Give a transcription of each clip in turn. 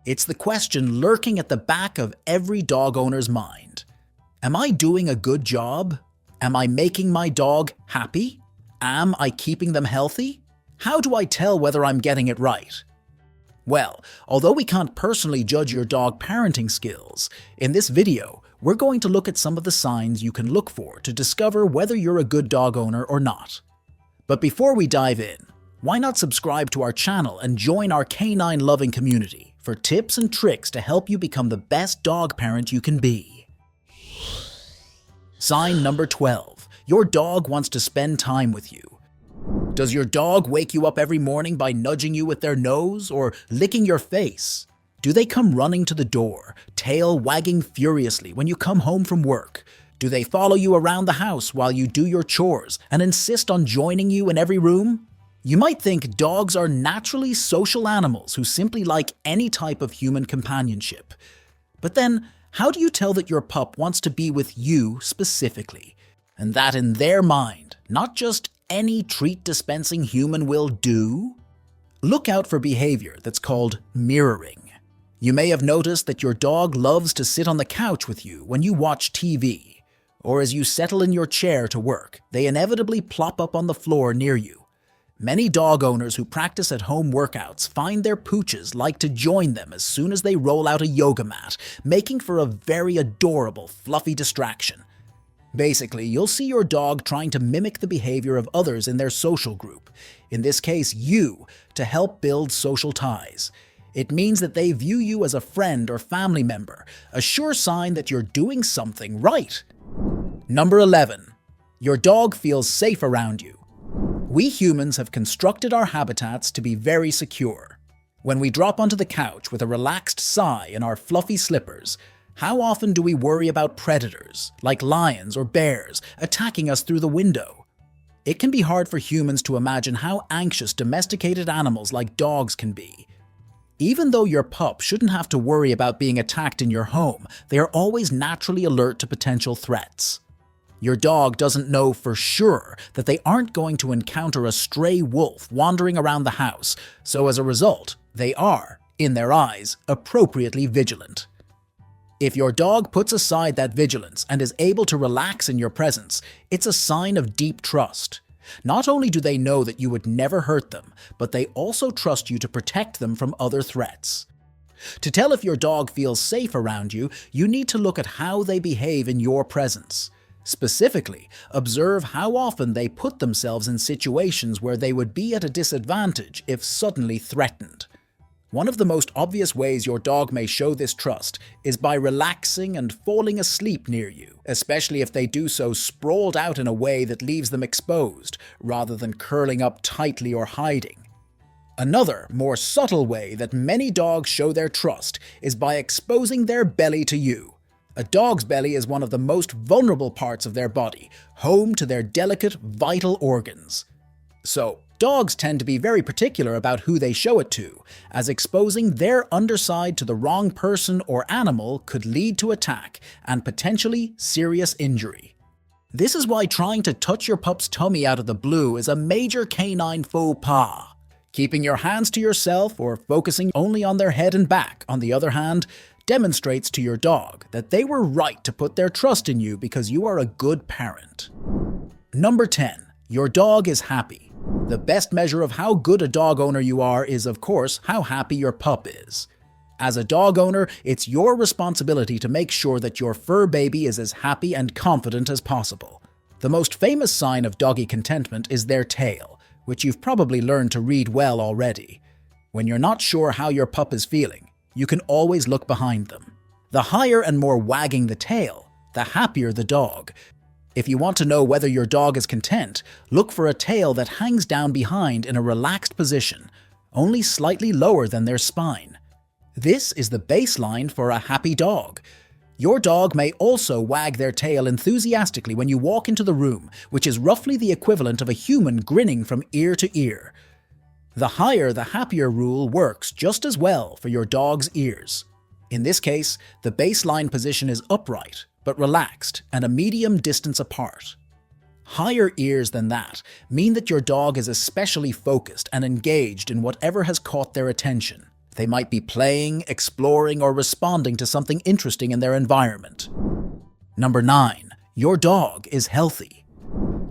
It's the question lurking at the back of every dog owner's mind. Am I doing a good job? Am I making my dog happy? Am I keeping them healthy? How do I tell whether I'm getting it right? Well, although we can't personally judge your dog parenting skills, in this video, we're going to look at some of the signs you can look for to discover whether you're a good dog owner or not. But before we dive in, why not subscribe to our channel and join our canine loving community for tips and tricks to help you become the best dog parent you can be. Sign number 12. Your dog wants to spend time with you. Does your dog wake you up every morning by nudging you with their nose or licking your face? Do they come running to the door, tail wagging furiously when you come home from work? Do they follow you around the house while you do your chores and insist on joining you in every room? You might think dogs are naturally social animals who simply like any type of human companionship. But then, how do you tell that your pup wants to be with you specifically? And that in their mind, not just any treat-dispensing human will do? Look out for behavior that's called mirroring. You may have noticed that your dog loves to sit on the couch with you when you watch TV, or as you settle in your chair to work, they inevitably plop up on the floor near you. Many dog owners who practice at-home workouts find their pooches like to join them as soon as they roll out a yoga mat, making for a very adorable, fluffy distraction. Basically, you'll see your dog trying to mimic the behavior of others in their social group, in this case you, to help build social ties. It means that they view you as a friend or family member, a sure sign that you're doing something right. Number 11. Your dog feels safe around you. We humans have constructed our habitats to be very secure. When we drop onto the couch with a relaxed sigh in our fluffy slippers, how often do we worry about predators, like lions or bears, attacking us through the window? It can be hard for humans to imagine how anxious domesticated animals like dogs can be. Even though your pup shouldn't have to worry about being attacked in your home, they are always naturally alert to potential threats. Your dog doesn't know for sure that they aren't going to encounter a stray wolf wandering around the house, so as a result, they are, in their eyes, appropriately vigilant. If your dog puts aside that vigilance and is able to relax in your presence, it's a sign of deep trust. Not only do they know that you would never hurt them, but they also trust you to protect them from other threats. To tell if your dog feels safe around you, you need to look at how they behave in your presence. Specifically, observe how often they put themselves in situations where they would be at a disadvantage if suddenly threatened. One of the most obvious ways your dog may show this trust is by relaxing and falling asleep near you, especially if they do so sprawled out in a way that leaves them exposed, rather than curling up tightly or hiding. Another, more subtle way that many dogs show their trust is by exposing their belly to you. A dog's belly is one of the most vulnerable parts of their body, home to their delicate, vital organs. So, dogs tend to be very particular about who they show it to, as exposing their underside to the wrong person or animal could lead to attack and potentially serious injury. This is why trying to touch your pup's tummy out of the blue is a major canine faux pas. Keeping your hands to yourself or focusing only on their head and back, on the other hand, demonstrates to your dog that they were right to put their trust in you because you are a good parent. Number 10. Your dog is happy. The best measure of how good a dog owner you are is, of course, how happy your pup is. As a dog owner, it's your responsibility to make sure that your fur baby is as happy and confident as possible. The most famous sign of doggy contentment is their tail, which you've probably learned to read well already. When you're not sure how your pup is feeling, you can always look behind them. The higher and more wagging the tail, the happier the dog. If you want to know whether your dog is content, look for a tail that hangs down behind in a relaxed position, only slightly lower than their spine. This is the baseline for a happy dog. Your dog may also wag their tail enthusiastically when you walk into the room, which is roughly the equivalent of a human grinning from ear to ear. The higher the happier rule works just as well for your dog's ears. In this case, the baseline position is upright, but relaxed and a medium distance apart. Higher ears than that mean that your dog is especially focused and engaged in whatever has caught their attention. They might be playing, exploring, or responding to something interesting in their environment. Number 9. Your dog is healthy.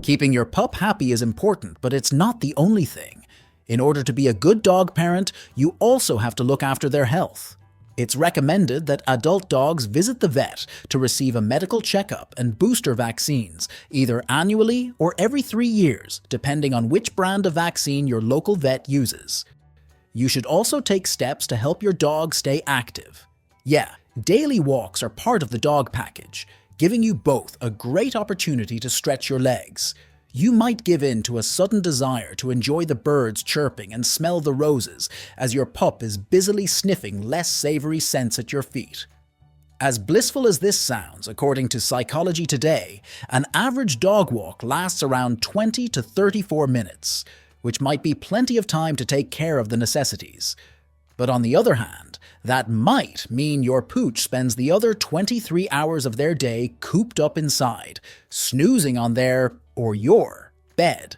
Keeping your pup happy is important, but it's not the only thing. In order to be a good dog parent, you also have to look after their health. It's recommended that adult dogs visit the vet to receive a medical checkup and booster vaccines, either annually or every 3 years, depending on which brand of vaccine your local vet uses. You should also take steps to help your dog stay active. Yeah, daily walks are part of the dog package, giving you both a great opportunity to stretch your legs. You might give in to a sudden desire to enjoy the birds chirping and smell the roses as your pup is busily sniffing less savory scents at your feet. As blissful as this sounds, according to Psychology Today, an average dog walk lasts around 20 to 34 minutes, which might be plenty of time to take care of the necessities. But on the other hand, that might mean your pooch spends the other 23 hours of their day cooped up inside, snoozing on their, or your, bed,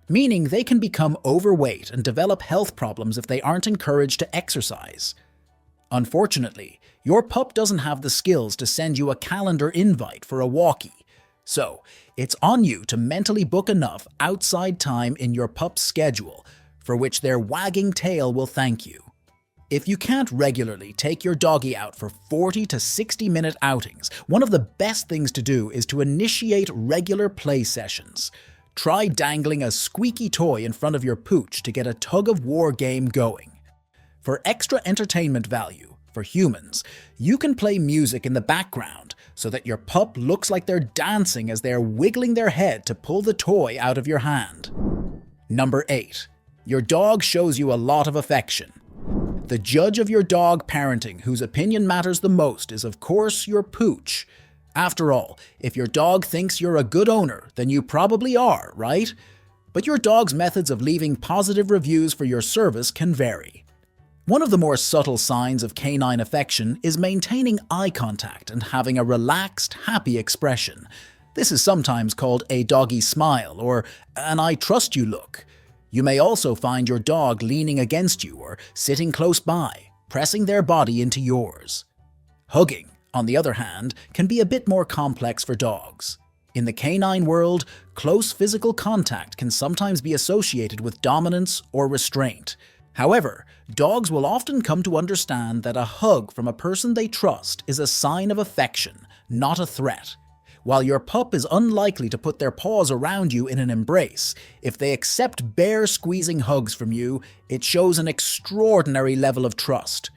meaning they can become overweight and develop health problems if they aren't encouraged to exercise. Unfortunately, your pup doesn't have the skills to send you a calendar invite for a walkie, so it's on you to mentally book enough outside time in your pup's schedule for which their wagging tail will thank you. If you can't regularly take your doggy out for 40 to 60-minute outings, one of the best things to do is to initiate regular play sessions. Try dangling a squeaky toy in front of your pooch to get a tug-of-war game going. For extra entertainment value, for humans, you can play music in the background so that your pup looks like they're dancing as they're wiggling their head to pull the toy out of your hand. Number 8. Your dog shows you a lot of affection. The judge of your dog parenting, whose opinion matters the most, is of course your pooch. After all, if your dog thinks you're a good owner, then you probably are, right? But your dog's methods of leaving positive reviews for your service can vary. One of the more subtle signs of canine affection is maintaining eye contact and having a relaxed, happy expression. This is sometimes called a doggy smile or an I trust you look. You may also find your dog leaning against you or sitting close by, pressing their body into yours. Hugging, on the other hand, can be a bit more complex for dogs. In the canine world, close physical contact can sometimes be associated with dominance or restraint. However, dogs will often come to understand that a hug from a person they trust is a sign of affection, not a threat. While your pup is unlikely to put their paws around you in an embrace, if they accept bare squeezing hugs from you, it shows an extraordinary level of trust.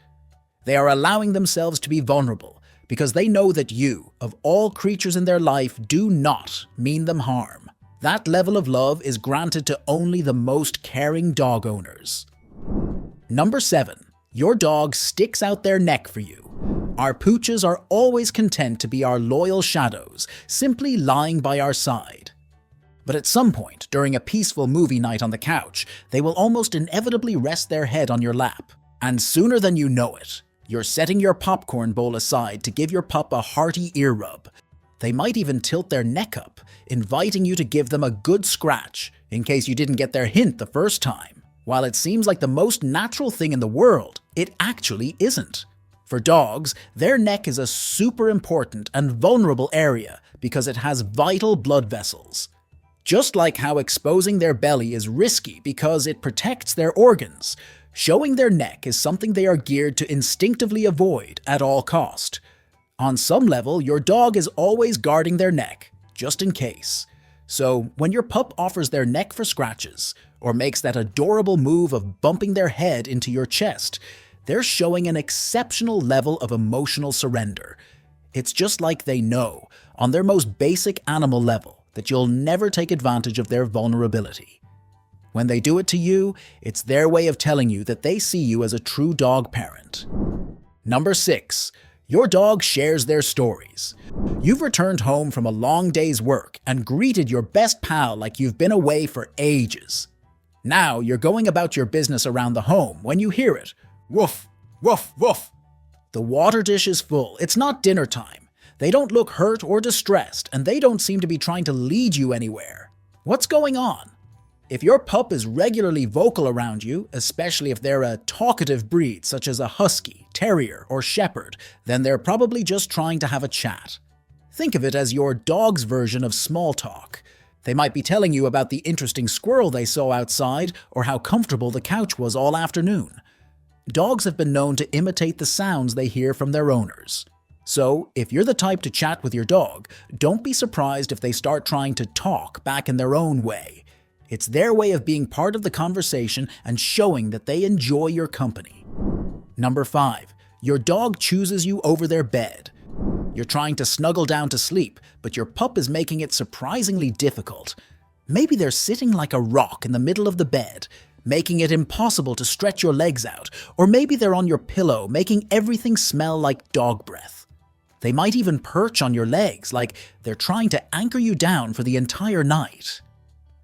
They are allowing themselves to be vulnerable because they know that you, of all creatures in their life, do not mean them harm. That level of love is granted to only the most caring dog owners. Number 7. Your dog sticks out their neck for you. Our pooches are always content to be our loyal shadows, simply lying by our side. But at some point, during a peaceful movie night on the couch, they will almost inevitably rest their head on your lap. And sooner than you know it, you're setting your popcorn bowl aside to give your pup a hearty ear rub. They might even tilt their neck up, inviting you to give them a good scratch, in case you didn't get their hint the first time. While it seems like the most natural thing in the world, it actually isn't. For dogs, their neck is a super important and vulnerable area because it has vital blood vessels. Just like how exposing their belly is risky because it protects their organs, showing their neck is something they are geared to instinctively avoid at all cost. On some level, your dog is always guarding their neck, just in case. So when your pup offers their neck for scratches, or makes that adorable move of bumping their head into your chest, they're showing an exceptional level of emotional surrender. It's just like they know, on their most basic animal level, that you'll never take advantage of their vulnerability. When they do it to you, it's their way of telling you that they see you as a true dog parent. Number 6. Your dog shares their stories. You've returned home from a long day's work and greeted your best pal like you've been away for ages. Now you're going about your business around the home when you hear it. Woof, woof, woof. The water dish is full. It's not dinner time. They don't look hurt or distressed, and they don't seem to be trying to lead you anywhere. What's going on? If your pup is regularly vocal around you, especially if they're a talkative breed such as a husky, terrier, or shepherd, then they're probably just trying to have a chat. Think of it as your dog's version of small talk. They might be telling you about the interesting squirrel they saw outside or how comfortable the couch was all afternoon. Dogs have been known to imitate the sounds they hear from their owners. So, if you're the type to chat with your dog, don't be surprised if they start trying to talk back in their own way. It's their way of being part of the conversation and showing that they enjoy your company. Number 5. Your dog chooses you over their bed. You're trying to snuggle down to sleep, but your pup is making it surprisingly difficult. Maybe they're sitting like a rock in the middle of the bed, making it impossible to stretch your legs out, or maybe they're on your pillow, making everything smell like dog breath. They might even perch on your legs, like they're trying to anchor you down for the entire night.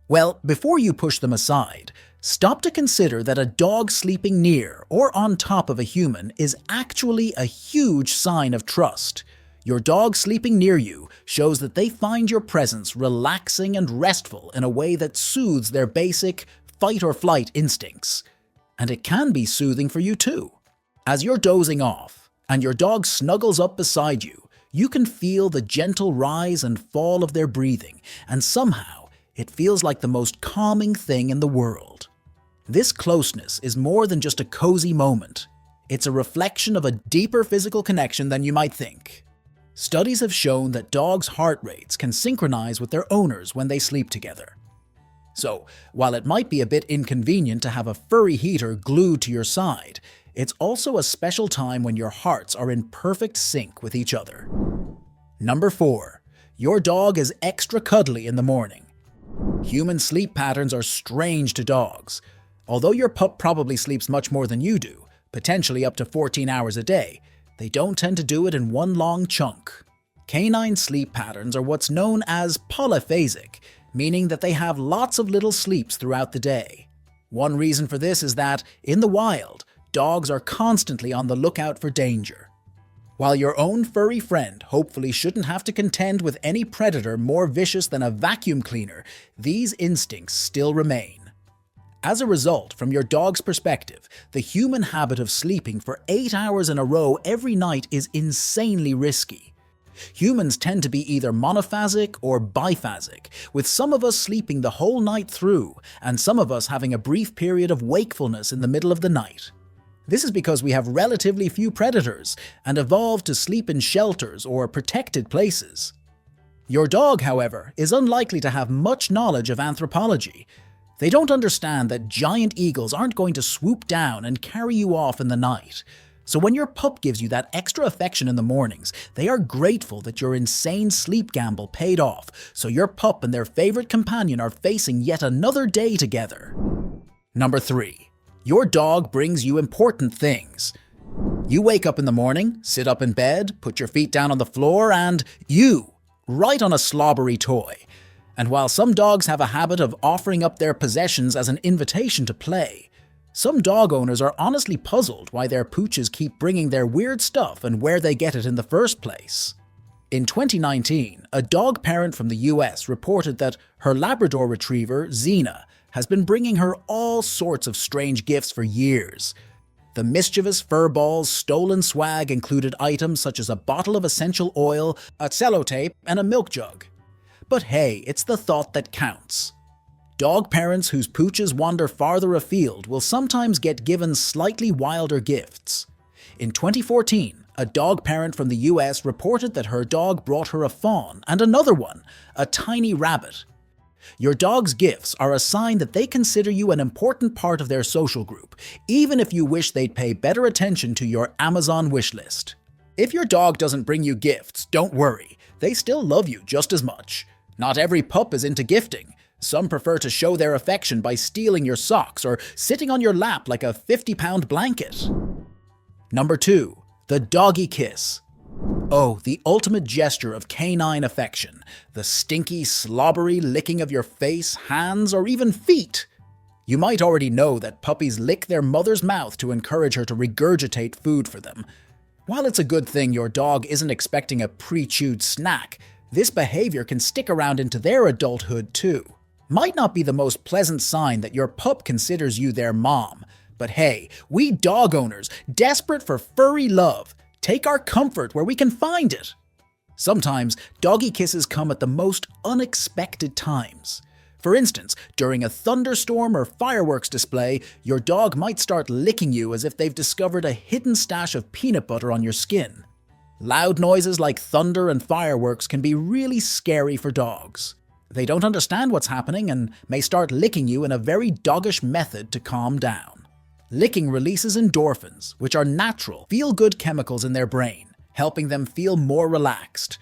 Well, before you push them aside, stop to consider that a dog sleeping near or on top of a human is actually a huge sign of trust. Your dog sleeping near you shows that they find your presence relaxing and restful in a way that soothes their basic fight-or-flight instincts. And it can be soothing for you too. As you're dozing off and your dog snuggles up beside you, you can feel the gentle rise and fall of their breathing, and somehow it feels like the most calming thing in the world. This closeness is more than just a cozy moment. It's a reflection of a deeper physical connection than you might think. Studies have shown that dogs' heart rates can synchronize with their owners when they sleep together. So, while it might be a bit inconvenient to have a furry heater glued to your side, it's also a special time when your hearts are in perfect sync with each other. Number 4. Your dog is extra cuddly in the morning. Human sleep patterns are strange to dogs. Although your pup probably sleeps much more than you do, potentially up to 14 hours a day, they don't tend to do it in one long chunk. Canine sleep patterns are what's known as polyphasic, meaning that they have lots of little sleeps throughout the day. One reason for this is that, in the wild, dogs are constantly on the lookout for danger. While your own furry friend hopefully shouldn't have to contend with any predator more vicious than a vacuum cleaner, these instincts still remain. As a result, from your dog's perspective, the human habit of sleeping for 8 hours in a row every night is insanely risky. Humans tend to be either monophasic or biphasic, with some of us sleeping the whole night through, and some of us having a brief period of wakefulness in the middle of the night. This is because we have relatively few predators and evolved to sleep in shelters or protected places. Your dog, however, is unlikely to have much knowledge of anthropology. They don't understand that giant eagles aren't going to swoop down and carry you off in the night. So when your pup gives you that extra affection in the mornings, they are grateful that your insane sleep gamble paid off, so your pup and their favorite companion are facing yet another day together. Number 3. Your dog brings you important things. You wake up in the morning, sit up in bed, put your feet down on the floor, and right on a slobbery toy. And while some dogs have a habit of offering up their possessions as an invitation to play, some dog owners are honestly puzzled why their pooches keep bringing their weird stuff and where they get it in the first place. In 2019, a dog parent from the US reported that her Labrador retriever, Xena, has been bringing her all sorts of strange gifts for years. The mischievous furball's stolen swag included items such as a bottle of essential oil, a sellotape, and a milk jug. But hey, it's the thought that counts. Dog parents whose pooches wander farther afield will sometimes get given slightly wilder gifts. In 2014, a dog parent from the US reported that her dog brought her a fawn and another one, a tiny rabbit. Your dog's gifts are a sign that they consider you an important part of their social group, even if you wish they'd pay better attention to your Amazon wish list. If your dog doesn't bring you gifts, don't worry. They still love you just as much. Not every pup is into gifting. Some prefer to show their affection by stealing your socks or sitting on your lap like a 50-pound blanket. Number 2. The doggy kiss. Oh, the ultimate gesture of canine affection. The stinky, slobbery licking of your face, hands, or even feet. You might already know that puppies lick their mother's mouth to encourage her to regurgitate food for them. While it's a good thing your dog isn't expecting a pre-chewed snack, this behavior can stick around into their adulthood too. might not be the most pleasant sign that your pup considers you their mom. But hey, we dog owners, desperate for furry love, take our comfort where we can find it. Sometimes, doggy kisses come at the most unexpected times. For instance, during a thunderstorm or fireworks display, your dog might start licking you as if they've discovered a hidden stash of peanut butter on your skin. Loud noises like thunder and fireworks can be really scary for dogs. They don't understand what's happening and may start licking you in a very doggish method to calm down. Licking releases endorphins, which are natural, feel-good chemicals in their brain, helping them feel more relaxed.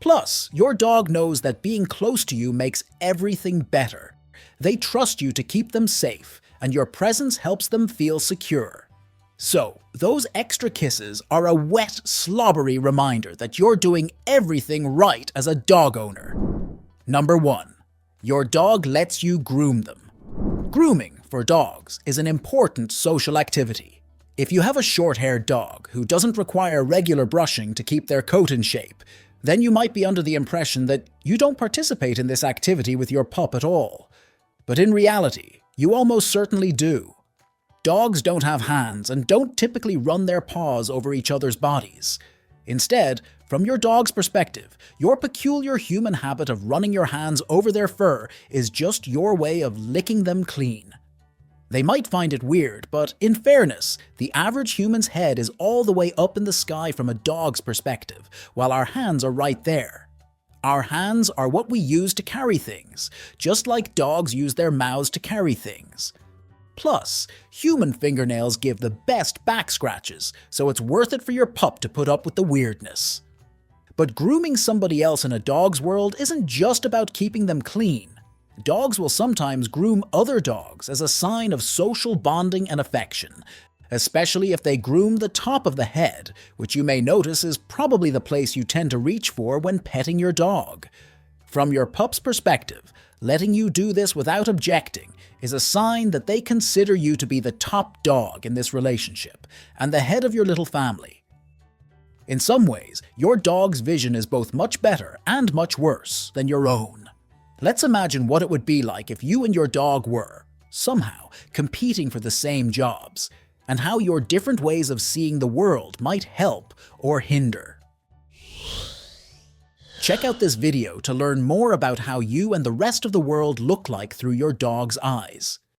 Plus, your dog knows that being close to you makes everything better. They trust you to keep them safe, and your presence helps them feel secure. So, those extra kisses are a wet, slobbery reminder that you're doing everything right as a dog owner. Number 1. Your dog lets you groom them. Grooming, for dogs, is an important social activity. If you have a short-haired dog who doesn't require regular brushing to keep their coat in shape, then you might be under the impression that you don't participate in this activity with your pup at all. But in reality, you almost certainly do. Dogs don't have hands and don't typically run their paws over each other's bodies. Instead, from your dog's perspective, your peculiar human habit of running your hands over their fur is just your way of licking them clean. They might find it weird, but in fairness, the average human's head is all the way up in the sky from a dog's perspective, while our hands are right there. Our hands are what we use to carry things, just like dogs use their mouths to carry things. Plus, human fingernails give the best back scratches, so it's worth it for your pup to put up with the weirdness. But grooming somebody else in a dog's world isn't just about keeping them clean. Dogs will sometimes groom other dogs as a sign of social bonding and affection, especially if they groom the top of the head, which you may notice is probably the place you tend to reach for when petting your dog. From your pup's perspective, letting you do this without objecting is a sign that they consider you to be the top dog in this relationship and the head of your little family. In some ways, your dog's vision is both much better and much worse than your own. Let's imagine what it would be like if you and your dog were, somehow, competing for the same jobs, and how your different ways of seeing the world might help or hinder. Check out this video to learn more about how you and the rest of the world look like through your dog's eyes.